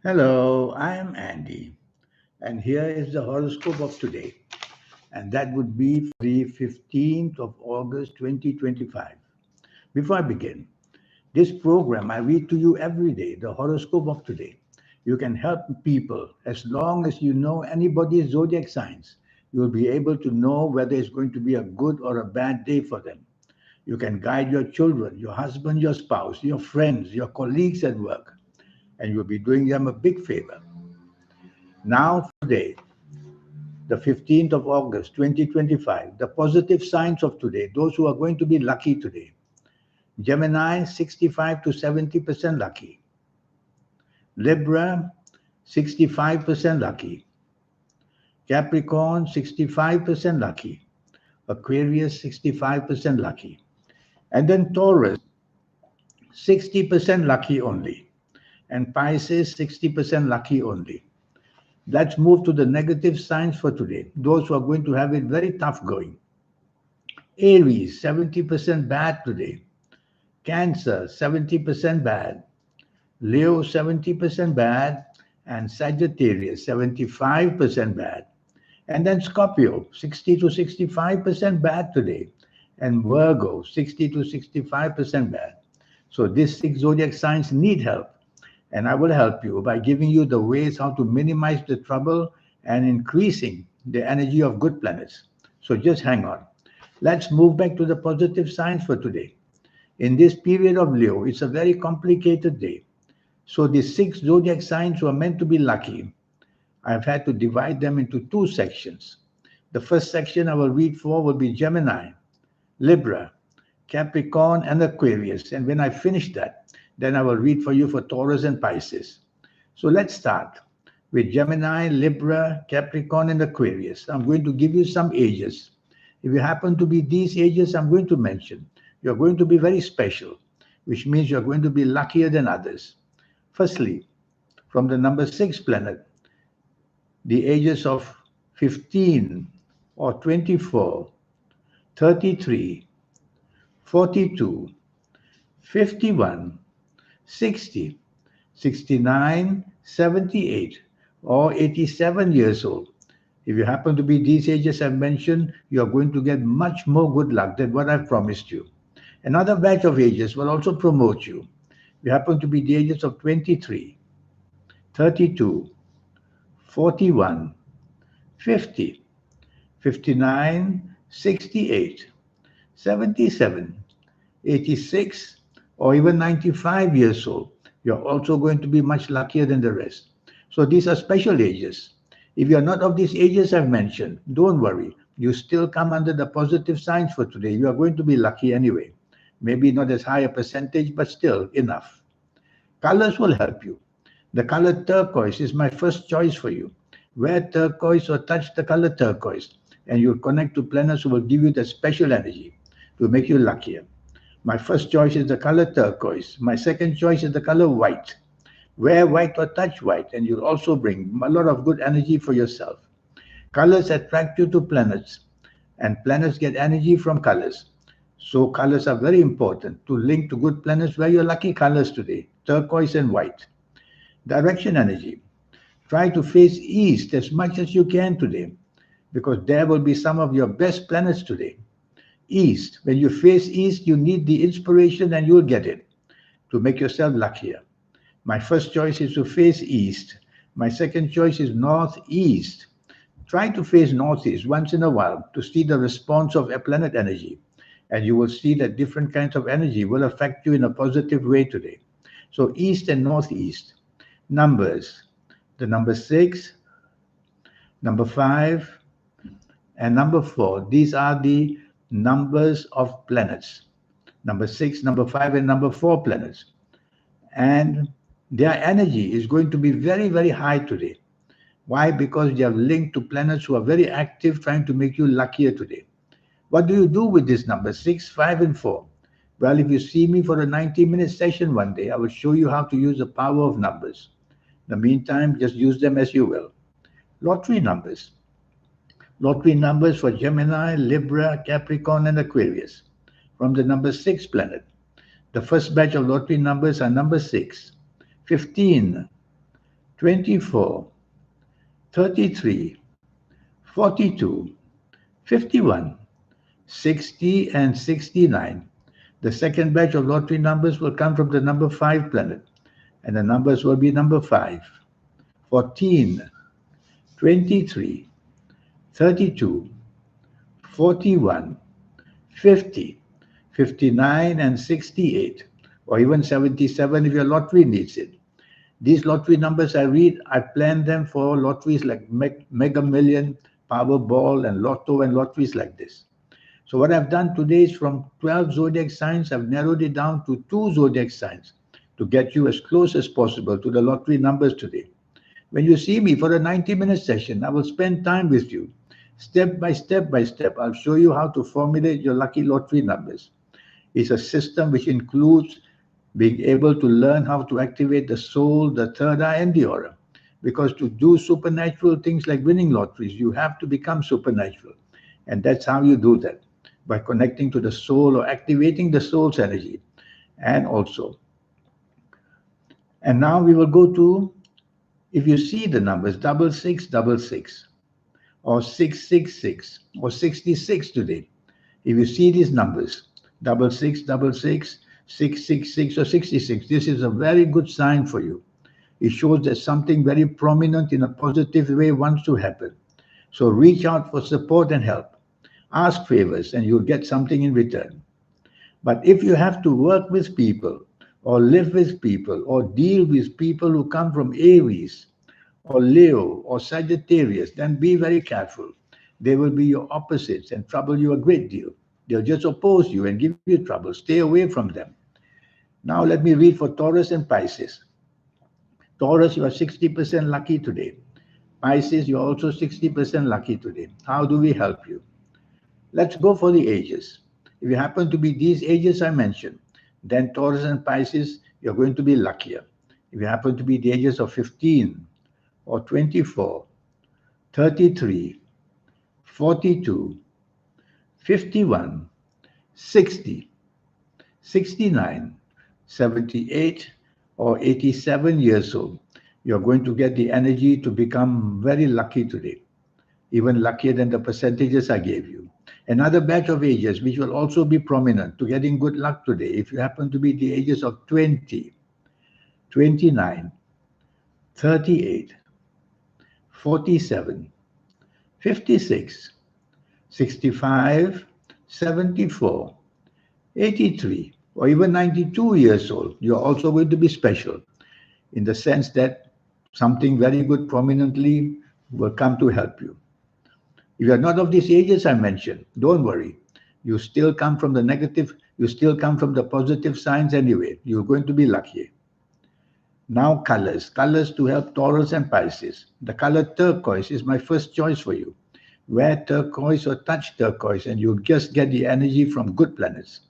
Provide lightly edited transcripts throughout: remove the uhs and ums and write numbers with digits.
Hello, I am Andy, and here is the horoscope of today, and that would be for the 15th of August 2025. Before I begin, this program I read to you every day, the horoscope of today. You can help people as long as you know anybody's zodiac signs. You will be able to know whether it's going to be a good or a bad day for them. You can guide your children, your husband, your spouse, your friends, your colleagues at work, and you'll be doing them a big favor. Now, today, the 15th of August 2025, the positive signs of today, those who are going to be lucky today. Gemini, 65 to 70% lucky. Libra, 65% lucky. Capricorn, 65% lucky. Aquarius, 65% lucky. And then Taurus, 60% lucky only. And Pisces, 60% lucky only. Let's move to the negative signs for today. Those who are going to have it very tough going. Aries, 70% bad today. Cancer, 70% bad. Leo, 70% bad. And Sagittarius, 75% bad. And then Scorpio, 60 to 65% bad today. And Virgo, 60 to 65% bad. So these six zodiac signs need help. And I will help you by giving you the ways how to minimize the trouble and increasing the energy of good planets. So just hang on. Let's move back to the positive signs for today. In this period of Leo, it's a very complicated day. So the six zodiac signs who are meant to be lucky, I've had to divide them into two sections. The first section I will read for will be Gemini, Libra, Capricorn, and Aquarius. And when I finish that, then I will read for you for Taurus and Pisces. So let's start with Gemini, Libra, Capricorn, and Aquarius. I'm going to give you some ages. If you happen to be these ages I'm going to mention, you're going to be very special, which means you're going to be luckier than others. Firstly, from the number six planet, the ages of 15 or 24, 33, 42, 51, 60, 69, 78, or 87 years old. If you happen to be these ages I've mentioned, you are going to get much more good luck than what I've promised you. Another batch of ages will also promote you. If you happen to be the ages of 23, 32, 41, 50, 59, 68, 77, 86, or even 95 years old, you're also going to be much luckier than the rest. So these are special ages. If you're not of these ages I've mentioned, don't worry. You still come under the positive signs for today. You are going to be lucky anyway. Maybe not as high a percentage, but still enough. Colors will help you. The color turquoise is my first choice for you. Wear turquoise or touch the color turquoise, and you'll connect to planets who will give you that special energy to make you luckier. My first choice is the color turquoise. My second choice is the color white. Wear white or touch white, and you'll also bring a lot of good energy for yourself. Colors attract you to planets, and planets get energy from colors. So colors are very important to link to good planets. Wear your lucky colors today, turquoise and white. Direction energy. Try to face east as much as you can today, because there will be some of your best planets today. East. When you face east, you need the inspiration and you'll get it to make yourself luckier. My first choice is to face east. My second choice is northeast. Try to face northeast once in a while to see the response of a planet energy. And you will see that different kinds of energy will affect you in a positive way today. So east and northeast. Numbers. The number 6, number 5, and number 4. These are the numbers of planets. Number 6, number 5, and number 4 planets. And their energy is going to be very, very high today. Why? Because they are linked to planets who are very active trying to make you luckier today. What do you do with this number 6, 5, and 4? Well, if you see me for a 90-minute session one day, I will show you how to use the power of numbers. In the meantime, just use them as you will. Lottery numbers. Lottery numbers for Gemini, Libra, Capricorn, and Aquarius. From the number 6 planet. The first batch of lottery numbers are number 6, 15, 24, 33, 42, 51, 60, and 69. The second batch of lottery numbers will come from the number 5 planet, and the numbers will be number 5, 14, 23, 32, 41, 50, 59, and 68, or even 77 if your lottery needs it. These lottery numbers I plan them for lotteries like Mega Million, Powerball, and Lotto, and lotteries like this. So what I've done today is from 12 zodiac signs, I've narrowed it down to 2 zodiac signs to get you as close as possible to the lottery numbers today. When you see me for a 90-minute session, I will spend time with you. Step by step by step, I'll show you how to formulate your lucky lottery numbers. It's a system which includes being able to learn how to activate the soul, the third eye, and the aura. Because to do supernatural things like winning lotteries, you have to become supernatural. And that's how you do that, by connecting to the soul or activating the soul's energy. And now we will go to, if you see the numbers 6666 or 666 or 66 today, if you see these numbers 6666, 666 or 66, this is a very good sign for you. It shows that something very prominent in a positive way wants to happen. So reach out for support and help. Ask favors and you'll get something in return. But if you have to work with people or live with people or deal with people who come from Aries or Leo or Sagittarius, then be very careful. They will be your opposites and trouble you a great deal. They'll just oppose you and give you trouble. Stay away from them. Now let me read for Taurus and Pisces. Taurus, you are 60% lucky today. Pisces, you are also 60% lucky today. How do we help you? Let's go for the ages. If you happen to be these ages I mentioned, then Taurus and Pisces, you're going to be luckier. If you happen to be the ages of 15 or 24, 33, 42, 51, 60, 69, 78, or 87 years old, you're going to get the energy to become very lucky today, even luckier than the percentages I gave you. Another batch of ages which will also be prominent to getting good luck today, if you happen to be the ages of 20, 29, 38, 47, 56, 65, 74, 83, or even 92 years old, you're also going to be special in the sense that something very good prominently will come to help you. If you're not of these ages I mentioned, don't worry. You still come from the negative, you still come from the positive signs anyway. You're going to be lucky. Now colors to help Taurus and Pisces. The color turquoise is my first choice for you. Wear turquoise or touch turquoise and you'll just get the energy from good planets.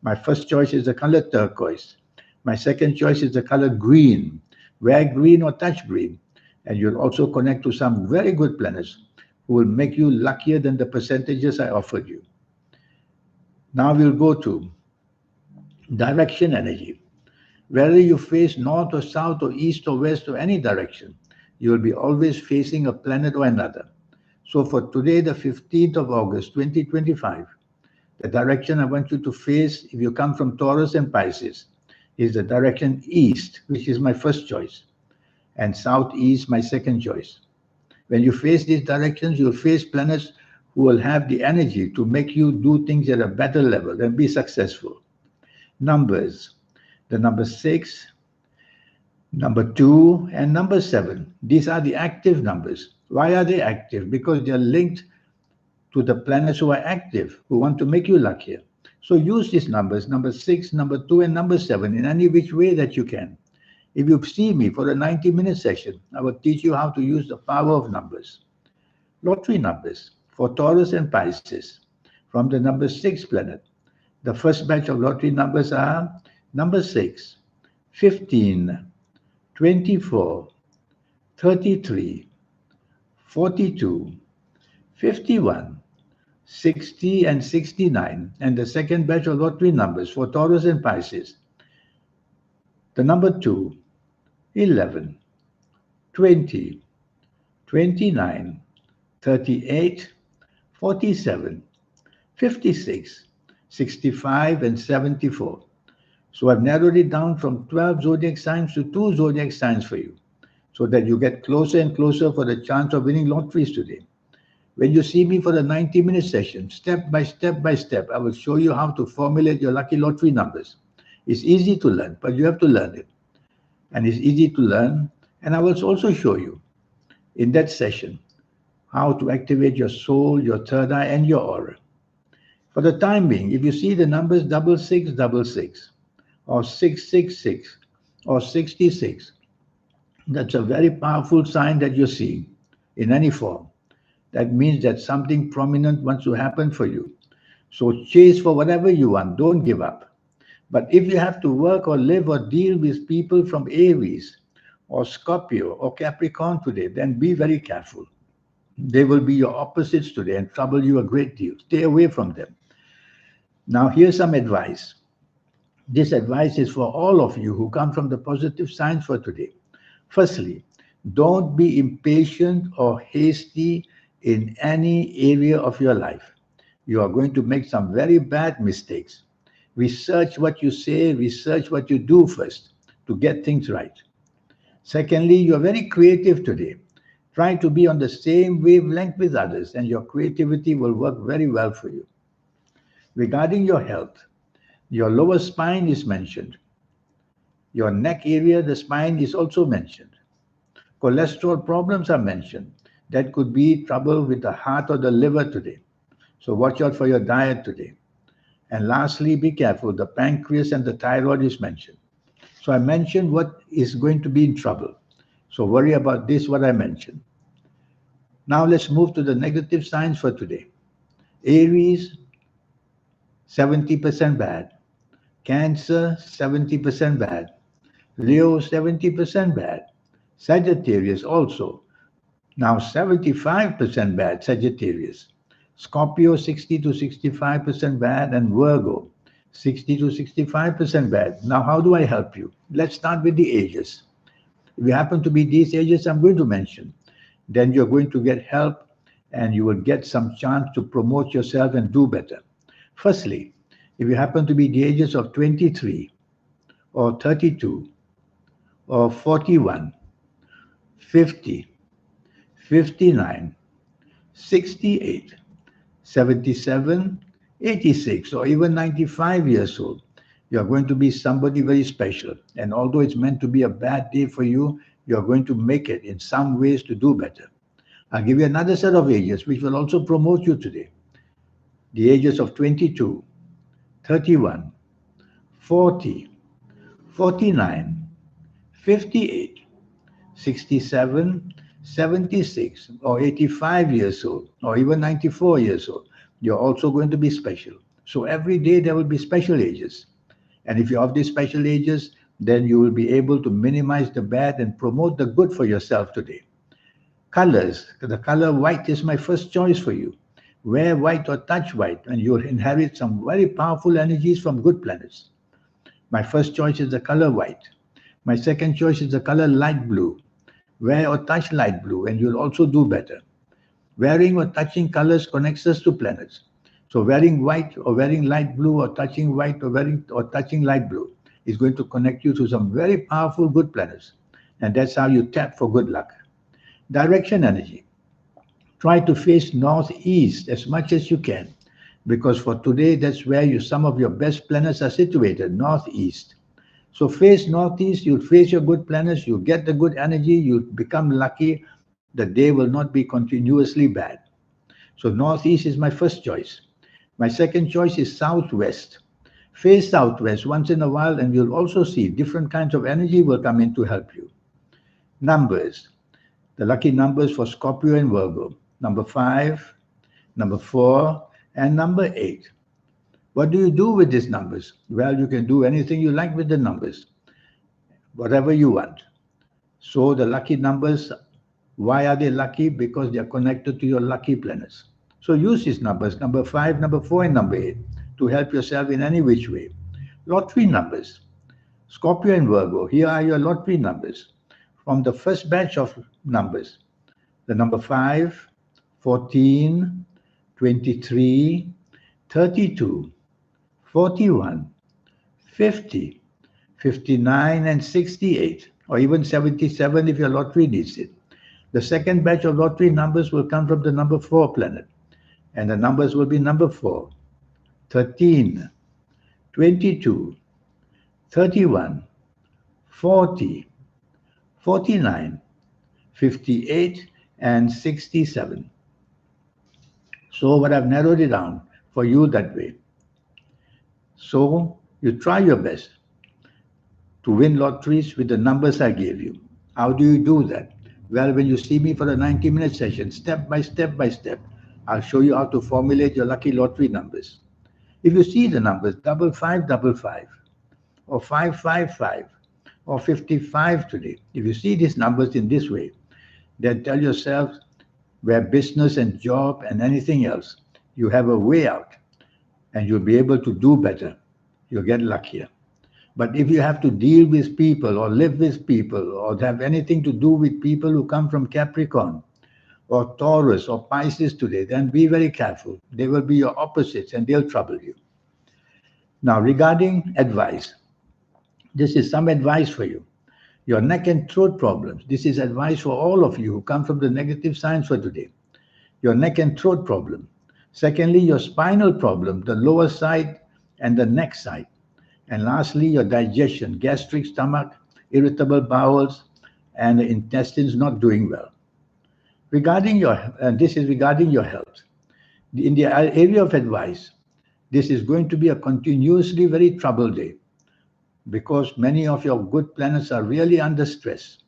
My first choice is the color turquoise. My second choice is the color green. Wear green or touch green and you'll also connect to some very good planets who will make you luckier than the percentages I offered you. Now we'll go to direction energy. Whether you face north or south or east or west or any direction, you will be always facing a planet or another. So for today, the 15th of August, 2025, the direction I want you to face, if you come from Taurus and Pisces, is the direction east, which is my first choice, and southeast, my second choice. When you face these directions, you'll face planets who will have the energy to make you do things at a better level and be successful. Numbers. The number 6, number 2, and number 7. These are the active numbers. Why are they active? Because they're linked to the planets who are active, who want to make you luckier. So use these numbers, number 6, number 2, and number 7, in any which way that you can. If you see me for a 90-minute session, I will teach you how to use the power of numbers. Lottery numbers for Taurus and Pisces from the number 6 planet. The first batch of lottery numbers are number 6, 15, 24, 33, 42, 51, 60, and 69. And the second batch of lottery numbers for Taurus and Pisces. The number 2, 11, 20, 29, 38, 47, 56, 65, and 74. So I've narrowed it down from 12 zodiac signs to 2 zodiac signs for you, so that you get closer and closer for the chance of winning lotteries today. When you see me for the 90-minute session, step by step, I will show you how to formulate your lucky lottery numbers. It's easy to learn, but you have to learn it. And it's easy to learn. And I will also show you in that session how to activate your soul, your third eye, and your aura. For the time being, if you see the numbers 6666 or 666 or 66, that's a very powerful sign that you're seeing in any form. That means that something prominent wants to happen for you. So chase for whatever you want. Don't give up. But if you have to work or live or deal with people from Aries or Scorpio or Capricorn today, then be very careful. They will be your opposites today and trouble you a great deal. Stay away from them. Now, here's some advice. This advice is for all of you who come from the positive signs for today. Firstly, don't be impatient or hasty in any area of your life. You are going to make some very bad mistakes. Research what you say, research what you do first to get things right. Secondly, you are very creative today. Try to be on the same wavelength with others, and your creativity will work very well for you. Regarding your health, your lower spine is mentioned. Your neck area, the spine is also mentioned. Cholesterol problems are mentioned. That could be trouble with the heart or the liver today. So watch out for your diet today. And lastly, be careful. The pancreas and the thyroid is mentioned. So I mentioned what is going to be in trouble. So worry about this, what I mentioned. Now let's move to the negative signs for today. Aries, 70% bad. Cancer, 70% bad. Leo, 70% bad. Sagittarius also. Now 75% bad, Sagittarius. Scorpio, 60 to 65% bad, and Virgo, 60 to 65% bad. Now, how do I help you? Let's start with the ages. If you happen to be these ages I'm going to mention, then you're going to get help and you will get some chance to promote yourself and do better. Firstly, if you happen to be the ages of 23 or 32 or 41, 50, 59, 68, 77, 86, or even 95 years old, you're going to be somebody very special. And although it's meant to be a bad day for you, you're going to make it in some ways to do better. I'll give you another set of ages which will also promote you today. The ages of 22, 31, 40, 49, 58, 67, 76, or 85 years old, or even 94 years old. You're also going to be special. So every day there will be special ages. And if you're of these special ages, then you will be able to minimize the bad and promote the good for yourself today. Colors. The color white is my first choice for you. Wear white or touch white, and you'll inherit some very powerful energies from good planets. My first choice is the color white. My second choice is the color light blue. Wear or touch light blue, and you'll also do better. Wearing or touching colors connects us to planets. So wearing white or wearing light blue or touching white or wearing or touching light blue is going to connect you to some very powerful good planets. And that's how you tap for good luck. Direction energy. Try to face northeast as much as you can, because for today, that's where some of your best planets are situated, northeast. So face northeast, you'll face your good planets, you'll get the good energy, you'll become lucky. The day will not be continuously bad. So northeast is my first choice. My second choice is southwest. Face southwest once in a while, and you'll also see different kinds of energy will come in to help you. Numbers. The lucky numbers for Scorpio and Virgo. Number 5, number 4, and number 8. What do you do with these numbers? Well, you can do anything you like with the numbers, whatever you want. So the lucky numbers, why are they lucky? Because they are connected to your lucky planets. So use these numbers, number 5, number 4, and number 8, to help yourself in any which way. Lottery numbers. Scorpio and Virgo, here are your lottery numbers. from the first batch of numbers. The number 5, 14, 23, 32, 41, 50, 59, and 68, or even 77 if your lottery needs it. The second batch of lottery numbers will come from the number 4 planet, and the numbers will be number 4, 13, 22, 31, 40, 49, 58, and 67. So what I've narrowed it down for you that way. So you try your best to win lotteries with the numbers I gave you. How do you do that? Well, when you see me for a 90-minute session, step by step, I'll show you how to formulate your lucky lottery numbers. If you see the numbers 5555 or 555 or 55 today, if you see these numbers in this way, then tell yourself where business and job and anything else, you have a way out and you'll be able to do better. You'll get luckier. But if you have to deal with people or live with people or have anything to do with people who come from Capricorn or Taurus or Pisces today, then be very careful. They will be your opposites and they'll trouble you. Now, regarding advice, this is some advice for you. Your neck and throat problems. This is advice for all of you who come from the negative signs for today. Your neck and throat problem. Secondly, your spinal problem, the lower side and the neck side. And lastly, your digestion, gastric stomach, irritable bowels, and the intestines not doing well. This is regarding your health. In the area of advice, this is going to be a continuously very troubled day because many of your good planets are really under stress.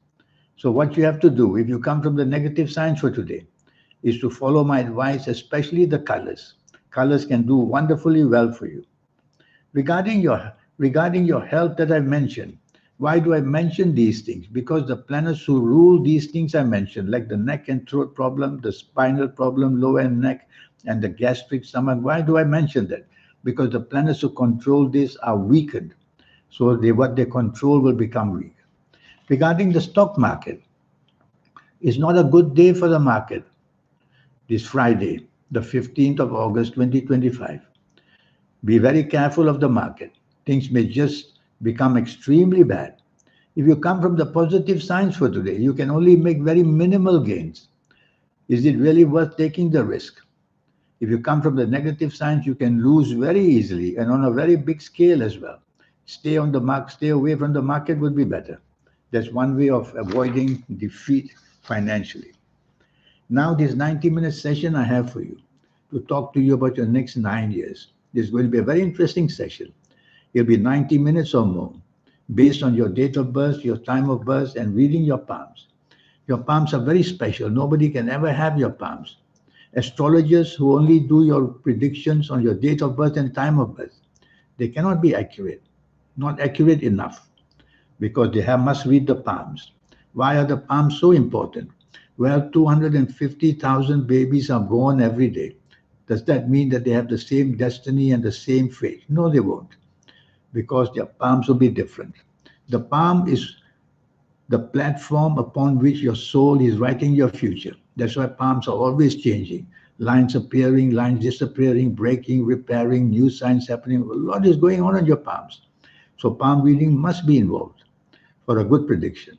So what you have to do, if you come from the negative signs for today, is to follow my advice, especially the colors. Colors can do wonderfully well for you. Regarding your health that I mentioned, why do I mention these things? Because the planets who rule these things I mentioned, like the neck and throat problem, the spinal problem, lower neck, and the gastric stomach, why do I mention that? Because the planets who control this are weakened. So what they control will become weak. Regarding the stock market, it's not a good day for the market this Friday, the 15th of August, 2025. Be very careful of the market. Things may just become extremely bad. If you come from the positive signs for today, you can only make very minimal gains. Is it really worth taking the risk? If you come from the negative signs, you can lose very easily and on a very big scale as well. Stay away from the market would be better. That's one way of avoiding defeat financially. Now, this 90-minute session I have for you to talk to you about your next 9 years. This is going to be a very interesting session. It'll be 90 minutes or more, based on your date of birth, your time of birth, and reading your palms. Your palms are very special. Nobody can ever have your palms. Astrologers who only do your predictions on your date of birth and time of birth, they cannot be accurate, not accurate enough, because they must read the palms. Why are the palms so important? Well, 250,000 babies are born every day. Does that mean that they have the same destiny and the same fate? No, they won't, because their palms will be different. The palm is the platform upon which your soul is writing your future. That's why palms are always changing. Lines appearing, lines disappearing, breaking, repairing, new signs happening. A lot is going on in your palms. So palm reading must be involved for a good prediction.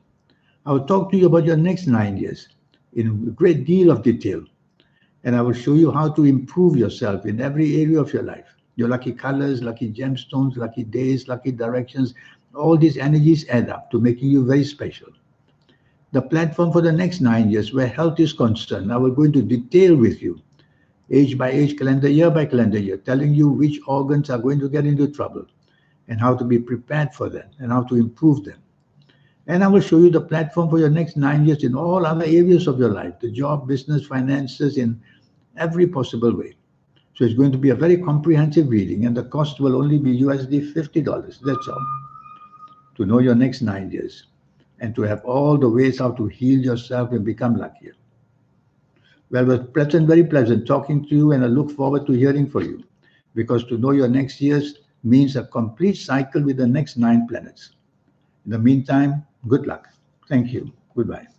I will talk to you about your next 9 years in a great deal of detail. And I will show you how to improve yourself in every area of your life. Your lucky colors, lucky gemstones, lucky days, lucky directions, all these energies add up to making you very special. The platform for the next 9 years where health is concerned, I will go into detail with you, age by age, calendar year by calendar year, telling you which organs are going to get into trouble and how to be prepared for that and how to improve them. And I will show you the platform for your next 9 years in all other areas of your life, the job, business, finances, in every possible way. So it's going to be a very comprehensive reading, and the cost will only be USD $50. That's all. To know your next 9 years and to have all the ways how to heal yourself and become luckier. Well, it was very pleasant talking to you, and I look forward to hearing from you, because to know your next years means a complete cycle with the next 9 planets. In the meantime, good luck. Thank you. Goodbye.